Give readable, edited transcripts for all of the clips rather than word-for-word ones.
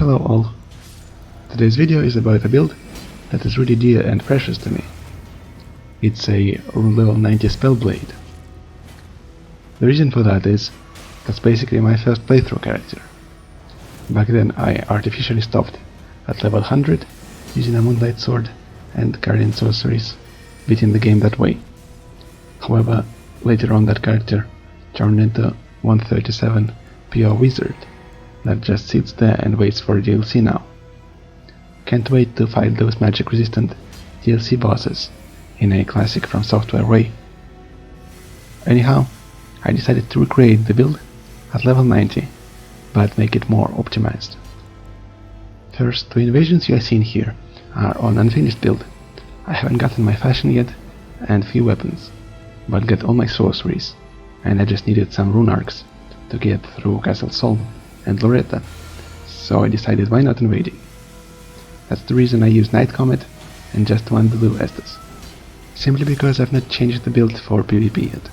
Hello all. Today's video is about a build that is really dear and precious to me. It's a level 90 Spellblade. The reason for that is that's basically my first playthrough character. Back then I artificially stopped at level 100 using a moonlight sword and guardian sorceries, beating the game that way. However, later on that character turned into 137 pure wizard that just sits there and waits for DLC now. Can't wait to fight those magic resistant DLC bosses in a classic From Software way. Anyhow, I decided to recreate the build at level 90, but make it more optimized. First, two invasions you are seeing here are on unfinished build. I haven't gotten my fashion yet and few weapons, but got all my sorceries, and I just needed some rune arcs to get through Castle Sol and Loretta, so I decided why not invading. That's the reason I use Night Comet and just one blue Estus, simply because I've not changed the build for PvP yet.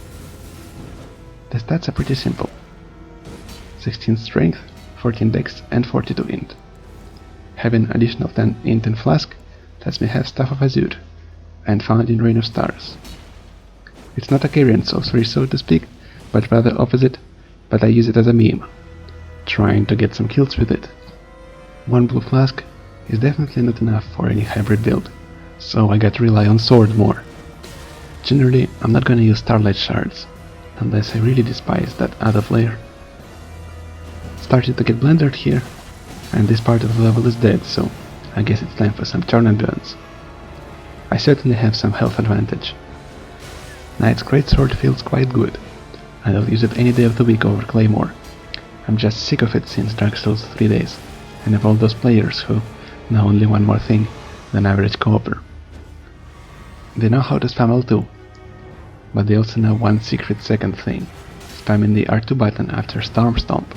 The stats are pretty simple: 16 strength, 14 dex and 42 int. Having addition of 10 int and flask lets me have Staff of Azure and found in Rain of Stars. It's not a carrion sorcery, so to speak, but rather opposite, but I use it as a meme, trying to get some kills with it. One blue flask is definitely not enough for any hybrid build, so I got to rely on sword more. Generally, I'm not gonna use Starlight Shards, unless I really despise that other flare. Started to get blendered here, and this part of the level is dead, so I guess it's time for some turn and burns. I certainly have some health advantage. Knight's Greatsword feels quite good, and I'll use it any day of the week over Claymore. I'm just sick of it since Dark Souls 3 days, and of all those players who know only one more thing than average co-opper. They know how to spam L2, but they also know one secret second thing: spamming the R2 button after Storm Stomp.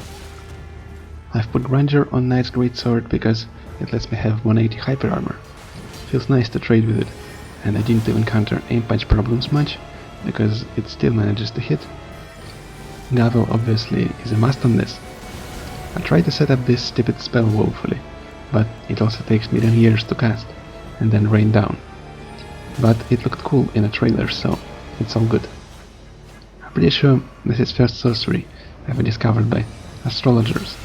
I've put Grandeur on Knight's Greatsword because it lets me have 180 hyper armor. Feels nice to trade with it, and I didn't even encounter aim punch problems much, because it still manages to hit. Gavel obviously is a must on this. I tried to set up this stupid spell woefully, but it also takes me 10 years to cast, and then rain down. But it looked cool in a trailer, so it's all good. I'm pretty sure this is first sorcery ever discovered by astrologers,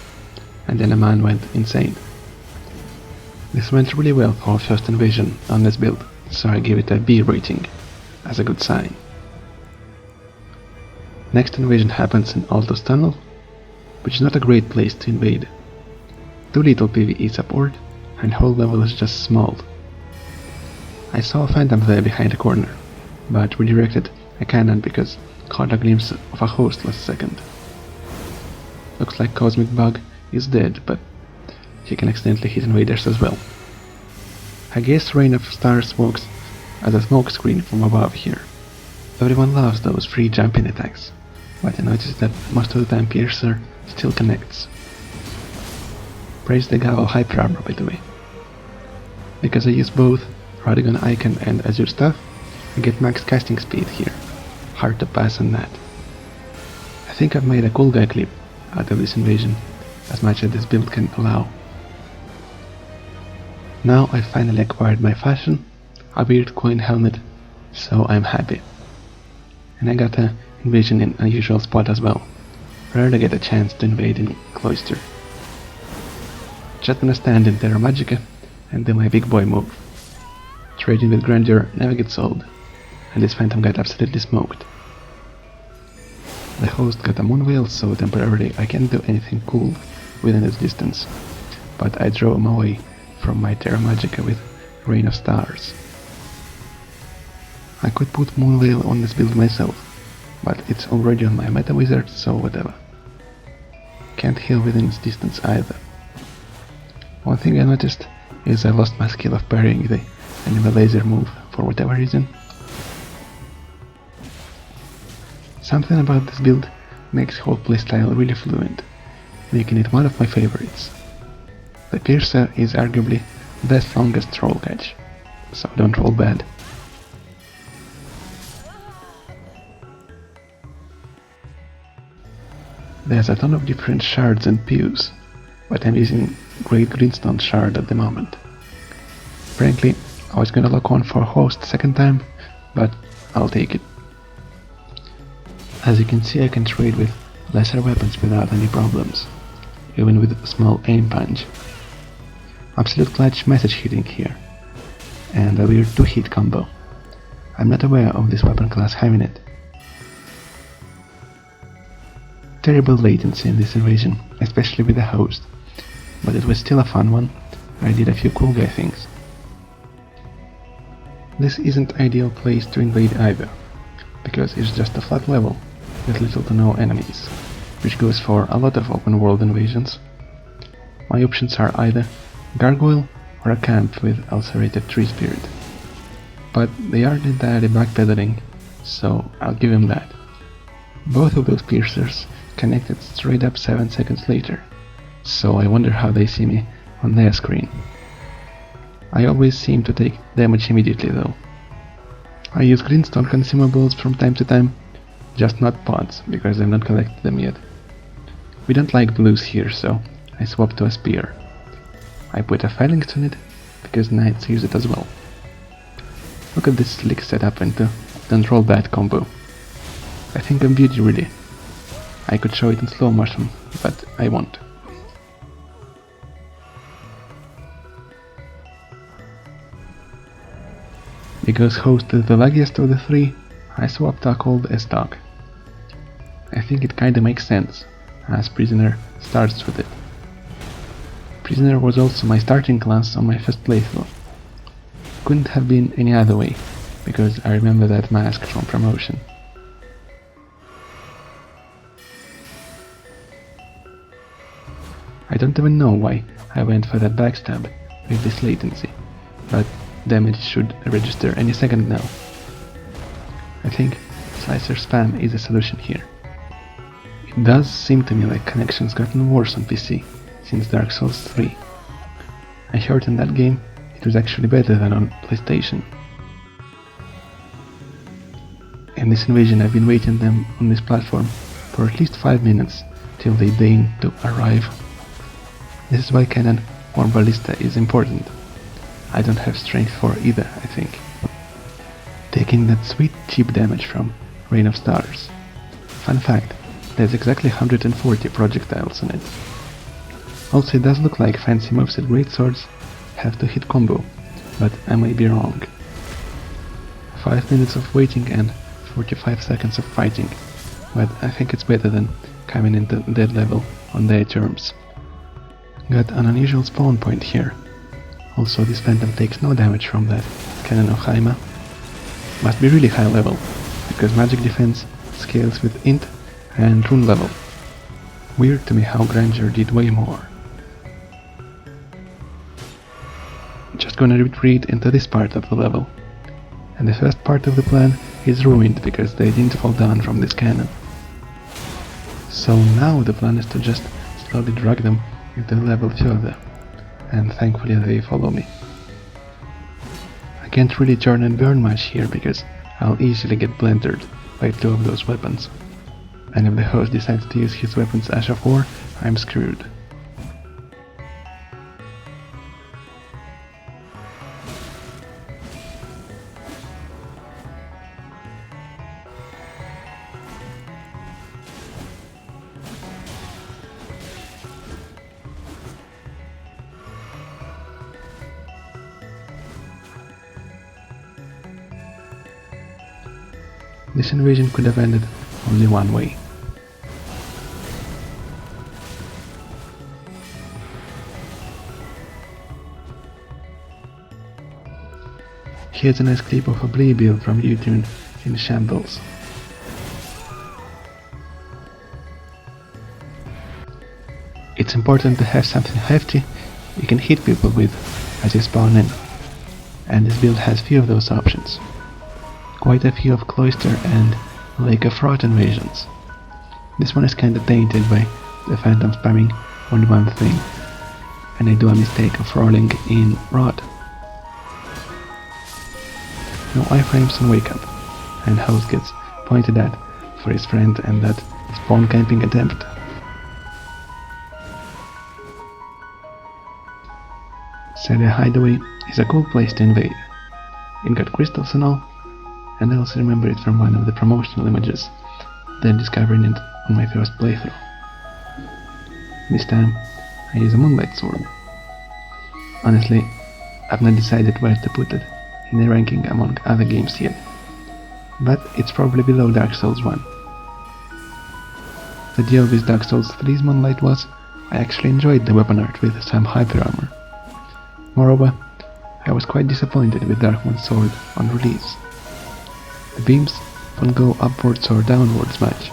and then a man went insane. This went really well for our first invasion on this build, so I give it a B rating, as a good sign. Next invasion happens in Altos Tunnel, which is not a great place to invade. Too little PvE support, and whole level is just small. I saw a phantom there behind a corner, but redirected a cannon because caught a glimpse of a host last second. Looks like Cosmic Bug is dead, but he can accidentally hit invaders as well. I guess Rain of Stars works as a smoke screen from above here. Everyone loves those free jumping attacks, but I noticed that most of the time Piercer still connects. Praise the Gavel hyper armor, by the way. Because I use both Radagon Icon and Azure Staff, I get max casting speed here. Hard to pass on that. I think I've made a cool guy clip out of this invasion, as much as this build can allow. Now I finally acquired my fashion, a weird coin helmet, so I'm happy. And I got an invasion in an unusual spot as well. Rarely get a chance to invade in Cloister. Just gonna stand in Terra Magica and do my big boy move. Trading with Grandeur never gets old, and this phantom got absolutely smoked. The host got a moonveil, so temporarily I can't do anything cool within its distance, but I drove him away from my Terra Magica with Rain of Stars. I could put moonveil on this build myself, but it's already on my meta wizard, so whatever. Can't heal within its distance either. One thing I noticed is I lost my skill of parrying the enemy laser move for whatever reason. Something about this build makes whole playstyle really fluent, making it one of my favorites. The Piercer is arguably the strongest troll catch, so don't roll bad. There's a ton of different shards and pews, but I'm using Great Greenstone Shard at the moment. Frankly, I was gonna lock on for host second time, but I'll take it. As you can see, I can trade with lesser weapons without any problems, even with a small aim punch. Absolute clutch message hitting here, and a weird 2-hit combo. I'm not aware of this weapon class having it. Terrible latency in this invasion, especially with the host, but it was still a fun one. I did a few cool guy things. This isn't ideal place to invade either, because it's just a flat level with little to no enemies, which goes for a lot of open world invasions. My options are either gargoyle or a camp with ulcerated tree spirit, but they aren't entirely backpedaling, so I'll give him that. Both of those piercers connected straight up 7 seconds later, so I wonder how they see me on their screen. I always seem to take damage immediately though. I use greenstone consumables from time to time, just not pots, because I've not collected them yet. We don't like blues here, so I swapped to a spear. I put a phalanx on it, because knights use it as well. Look at this slick setup into don't roll bad combo. I think I'm beauty really. I could show it in slow motion, but I won't. Because host is the laggiest of the three, I swapped a cold S-Dog. I think it kinda makes sense, as Prisoner starts with it. Prisoner was also my starting class on my first playthrough. Couldn't have been any other way, because I remember that mask from promotion. I don't even know why I went for that backstab with this latency, but damage should register any second now. I think slicer spam is a solution here. It does seem to me like connection's gotten worse on PC since Dark Souls 3. I heard in that game it was actually better than on PlayStation. In this invasion I've been waiting them on this platform for at least 5 minutes till they deign to arrive. This is why cannon or ballista is important. I don't have strength for either, I think. Taking that sweet cheap damage from Rain of Stars. Fun fact, there's exactly 140 projectiles in it. Also it does look like fancy moves at greatswords have to hit combo, but I may be wrong. 5 minutes of waiting and 45 seconds of fighting, but I think it's better than coming into dead level on their terms. Got an unusual spawn point here. Also this phantom takes no damage from that cannon of Haima. Must be really high level, because magic defense scales with int and rune level. Weird to me how Grandeur did way more. Just gonna retreat into this part of the level. And the first part of the plan is ruined because they didn't fall down from this cannon. So now the plan is to just slowly drag them into the level further, and thankfully they follow me. I can't really turn and burn much here because I'll easily get blendered by 2 of those weapons. And if the host decides to use his weapons Ash of War, I'm screwed. This invasion could have ended only one way. Here's a nice clip of a Blee build from YouTube in shambles. It's important to have something hefty you can hit people with as you spawn in, and this build has few of those options. Quite a few of Cloister and Lake of Rot invasions. This one is kinda tainted by the phantom spamming on one thing, and I do a mistake of rolling in Rot. No iframes on Wake Up, and host gets pointed at for his friend and that spawn camping attempt. So the hideaway is a cool place to invade. It got crystals and all, and I also remember it from one of the promotional images, then discovering it on my first playthrough. This time I use a moonlight sword. Honestly, I've not decided where to put it in the ranking among other games yet, but it's probably below Dark Souls 1. The deal with Dark Souls 3's moonlight was, I actually enjoyed the weapon art with some hyper armor. Moreover, I was quite disappointed with Darkmoon's sword on release. The beams don't go upwards or downwards much,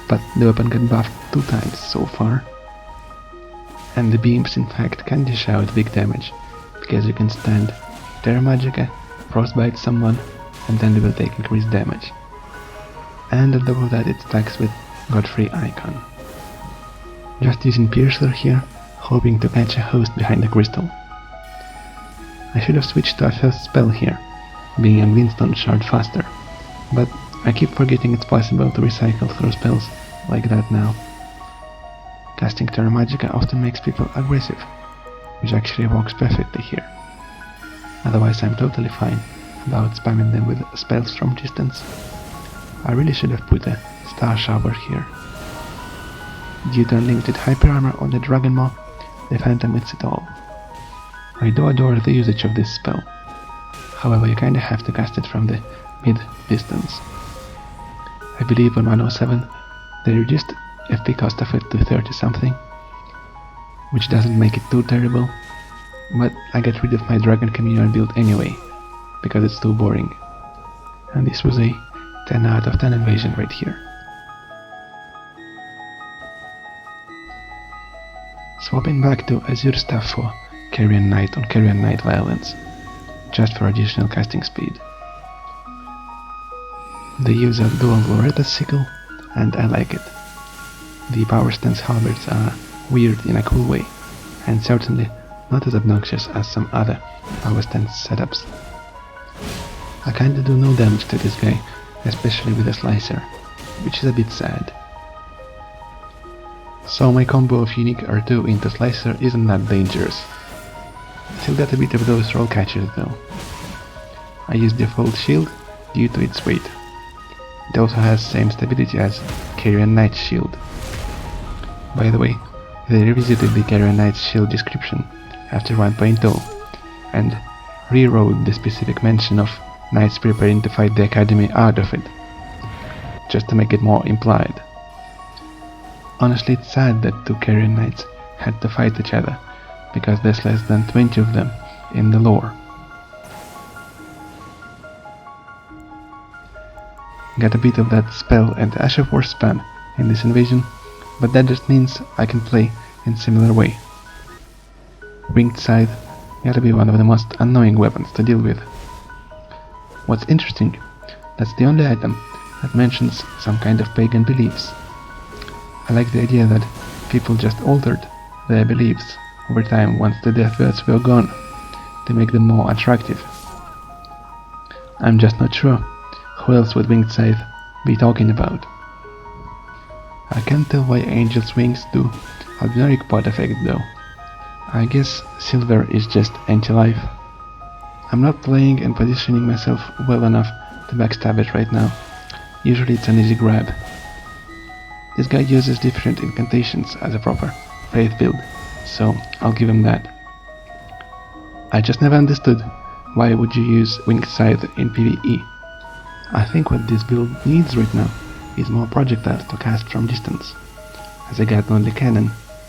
but the weapon got buffed 2 times so far. And the beams in fact can dish out big damage, because you can stand Terra Magica, frostbite someone, and then they will take increased damage. And on top of that it stacks with Godfrey icon. Just using Piercer here, hoping to catch a host behind the crystal. I should have switched to a first spell here, being a Glintstone shard faster, but I keep forgetting it's possible to recycle through spells like that now. Casting Terra Magica often makes people aggressive, which actually works perfectly here. Otherwise I'm totally fine about spamming them with spells from distance. I really should have put a Star Shower here. Due to unlimited hyper armor on the Dragon Maw, the Phantom hits it all. I do adore the usage of this spell, however you kinda have to cast it from the mid-distance. I believe on 107 they reduced FP cost of it to 30 something, which doesn't make it too terrible, but I get rid of my Dragon Chameleon build anyway, because it's too boring. And this was a 10 out of 10 invasion right here. Swapping back to Azure Staff for Carrion Knight on Carrion Knight Violence, just for additional casting speed. They use a dual Loretta sickle, and I like it. The power stance halberds are weird in a cool way, and certainly not as obnoxious as some other power stance setups. I kinda do no damage to this guy, especially with a slicer, which is a bit sad. So my combo of unique R2 into slicer isn't that dangerous. Still got a bit of those roll catches though. I use default shield due to its weight. It also has same stability as Carrion Knight's shield. By the way, they revisited the Carrion Knight's shield description after 1.0 and rewrote the specific mention of knights preparing to fight the academy out of it, just to make it more implied. Honestly, it's sad that 2 Carrion Knights had to fight each other, because there's less than 20 of them in the lore. Got a bit of that spell and Ash of War spam in this invasion, but that just means I can play in similar way. Winged Scythe gotta be one of the most annoying weapons to deal with. What's interesting, that's the only item that mentions some kind of pagan beliefs. I like the idea that people just altered their beliefs over time once the death words were gone to make them more attractive. I'm just not sure who else would Winged Scythe be talking about. I can't tell why Angel's Wings do a generic pot effect though. I guess silver is just anti-life. I'm not playing and positioning myself well enough to backstab it right now. Usually it's an easy grab. This guy uses different incantations as a proper faith build, so I'll give him that. I just never understood why would you use Winged Scythe in PvE. I think what this build needs right now is more projectiles to cast from distance, as I got only cannon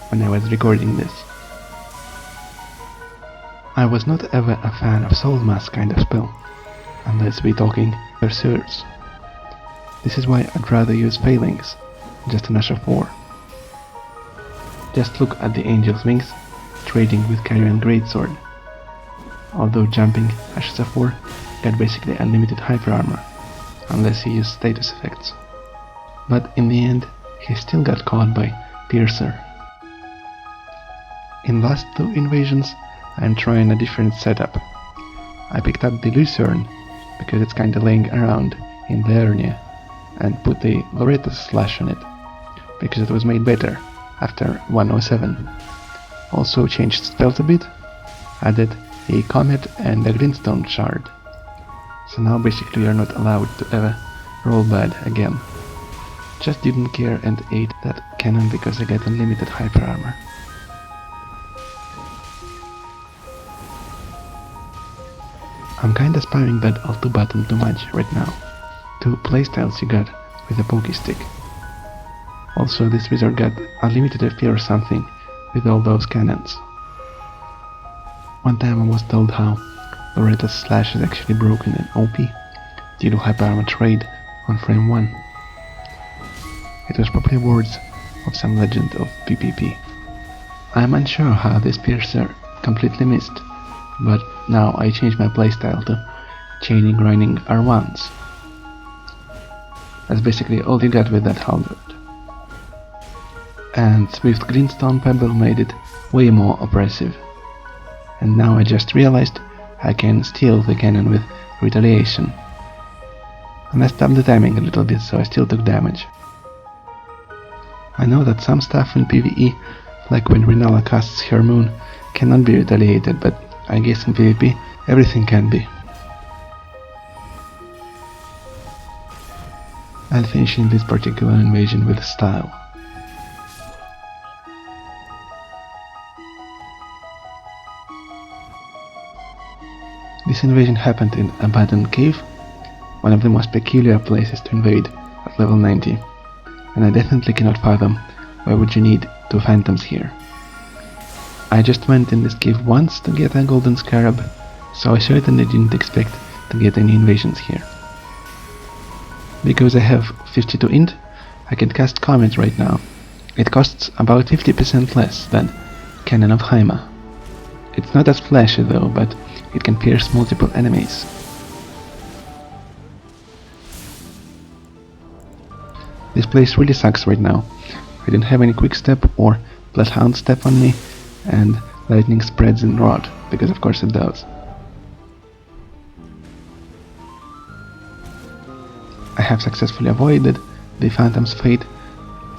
when I was recording this. I was not ever a fan of Soul Mass kind of spell, unless we're talking Berserkers. This is why I'd rather use Phalanx, just an Ash of War. Just look at the Angel's Wings trading with Carrion Greatsword. Although jumping Ashes of War got basically unlimited hyper armor, unless he used status effects. But in the end, he still got caught by Piercer. In last 2 invasions, I'm trying a different setup. I picked up the Lucerne, because it's kinda laying around in the area, and put the Loretta slash on it, because it was made better after 107. Also changed stealth a bit, added a comet and a greenstone shard. So now basically you're not allowed to ever roll bad again. Just didn't care and ate that cannon because I get unlimited hyper armor. I'm kinda spamming that L2 button too much right now. 2 playstyles you got with a pokey stick. Also this wizard got unlimited FP or something with all those cannons. One time I was told how Loretta's slash is actually broken and OP due to hyper armor trade on frame 1. It was probably words of some legend of PvP. I'm unsure how this piercer completely missed, but now I changed my playstyle to chaining grinding R1s. That's basically all you got with that halberd. And Swift Greenstone Pebble made it way more oppressive. And now I just realized I can steal the cannon with retaliation. I messed up the timing a little bit, so I still took damage. I know that some stuff in PvE, like when Renala casts her moon, cannot be retaliated, but I guess in PvP everything can be. I'll finish in this particular invasion with style. This invasion happened in Abandoned Cave, one of the most peculiar places to invade at level 90, and I definitely cannot fathom why would you need 2 phantoms here. I just went in this cave once to get a golden scarab, so I certainly didn't expect to get any invasions here. Because I have 52 int, I can cast Comet right now. It costs about 50% less than Cannon of Haima. It's not as flashy though, but it can pierce multiple enemies. This place really sucks right now. I didn't have any quick step or bloodhound step on me, and lightning spreads in rod, because of course it does. I have successfully avoided the phantom's fate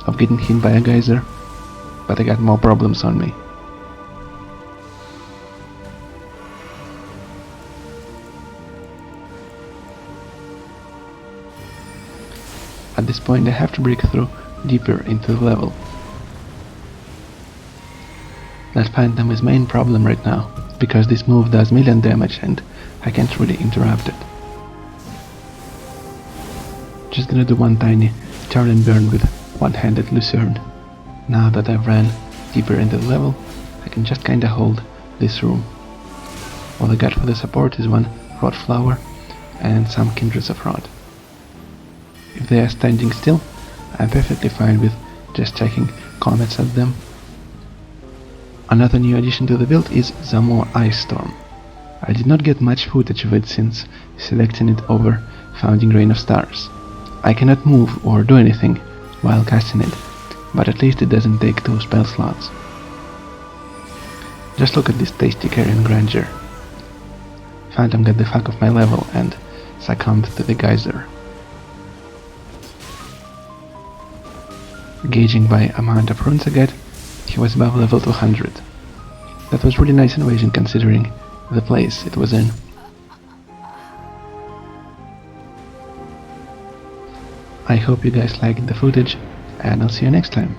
of getting hit by a geyser, but I got more problems on me. At this point I have to break through deeper into the level. That phantom is main problem right now, because this move does million damage and I can't really interrupt it. Just gonna do one tiny turn and burn with one-handed Lucerne. Now that I've ran deeper into the level, I can just kinda hold this room. All I got for the support is one rod flower and some kindreds of rod. If they are standing still, I'm perfectly fine with just checking comets at them. Another new addition to the build is Zamor Ice Storm. I did not get much footage of it since selecting it over Founding Rain of Stars. I cannot move or do anything while casting it, but at least it doesn't take 2 spell slots. Just look at this tasty carrion grandeur. Phantom got the fuck off my level and succumbed to the geyser. Gauging by amount of runes I get, he was above level 200. That was really nice invasion considering the place it was in. I hope you guys liked the footage, and I'll see you next time.